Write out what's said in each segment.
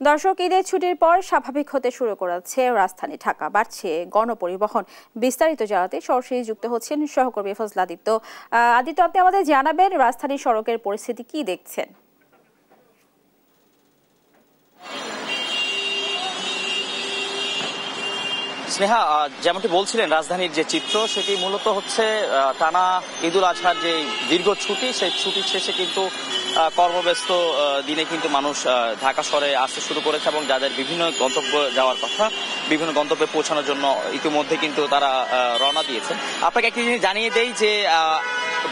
দর্শক, ঈদের ছুটির পর স্বাভাবিক হতে শুরু করেছে রাজধানী ঢাকা, বাড়ছে গণপরিবহন। বিস্তারিত জানাতে সরাসরি যুক্ত হচ্ছেন সহকর্মী ফজলা আদিত্য। আদিত্য, আপনি আমাদের জানাবেন রাজধানী সড়কের পরিস্থিতি কি দেখছেন? স্নেহা, যেমনটি বলছিলেন, রাজধানীর যে চিত্র সেটি মূলত হচ্ছে টানা ঈদুল আজহার যে দীর্ঘ ছুটি, সেই ছুটির শেষে কিন্তু কর্মব্যস্ত দিনে কিন্তু মানুষ ঢাকা শহরে আসতে শুরু করেছে এবং যাদের বিভিন্ন গন্তব্য যাওয়ার কথা, বিভিন্ন গন্তব্যে পৌঁছানোর জন্য ইতিমধ্যে কিন্তু তারা রওনা দিয়েছেন। আপনাকে একটি জিনিস জানিয়ে দেই যে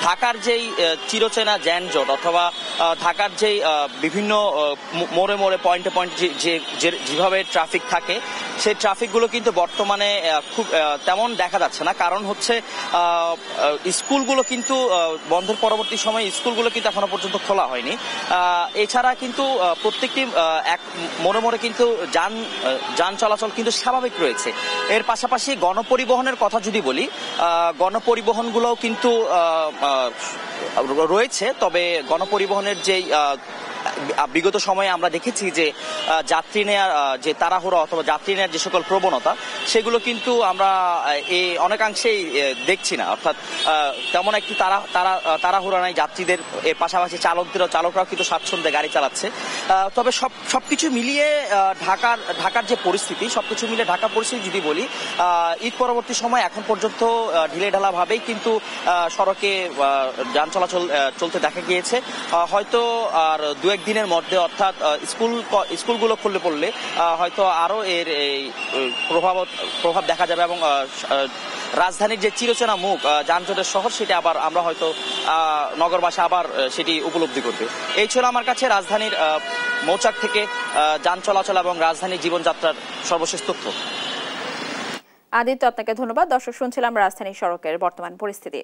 ঢাকার যেই চিরচেনা যানজট অথবা ঢাকার যেই বিভিন্ন মোড়ে মোড়ে পয়েন্টে পয়েন্ট যেভাবে ট্রাফিক থাকে, সেই ট্রাফিকগুলো কিন্তু বর্তমানে খুব তেমন দেখা যাচ্ছে না। কারণ হচ্ছে স্কুলগুলো কিন্তু বন্ধের পরবর্তী সময়ে স্কুলগুলো কিন্তু এখনো পর্যন্ত খোলা হয়নি। এছাড়া কিন্তু প্রত্যেকটি এক মোড়ে মোড়ে কিন্তু যান চলাচল কিন্তু স্বাভাবিক রয়েছে। এর পাশাপাশি গণপরিবহনের কথা যদি বলি, গণপরিবহনগুলোও কিন্তু রয়েছে, তবে গণপরিবহনের যেই বিগত সময়ে আমরা দেখেছি যে যাত্রী নেয়ার যে তাড়াহুড়ো অথবা যাত্রী নেয়ার যে সকল প্রবণতা, সেগুলো কিন্তু আমরা অনেকাংশেই দেখছি না। অর্থাৎ তেমন একটি তাড়াহুড়ো নাই যাত্রীদের। এর পাশাপাশি চালকরাও কিন্তু স্বাচ্ছন্দ্যে গাড়ি চালাচ্ছে। তবে সবকিছু মিলিয়ে ঢাকার যে পরিস্থিতি, সবকিছু মিলিয়ে ঢাকার পরিস্থিতি যদি বলি, ঈদ পরবর্তী সময় এখন পর্যন্ত ঢিলে ঢালা ভাবেই কিন্তু সড়কে যান চলাচল চলতে দেখা গিয়েছে। হয়তো আর দু একদিনের মধ্যে, অর্থাৎ স্কুলগুলো খুললে পড়লে হয়তো আরো এর প্রভাব দেখা যাবে এবং রাজধানীর যে চিরচেনা মুখ যানজটের শহর, সেটা আবার আমরা হয়তো নগরবাসী আবার সেটি উপলব্ধি করবে। এই ছিল আমার কাছে রাজধানীর মৌচাক থেকে যান চলাচল এবং রাজধানীর জীবনযাত্রার সর্বশেষ তথ্য। আদিত্য, আপনাকে ধন্যবাদ। দর্শক, শুনছিলাম রাজধানী সড়কের বর্তমান পরিস্থিতি।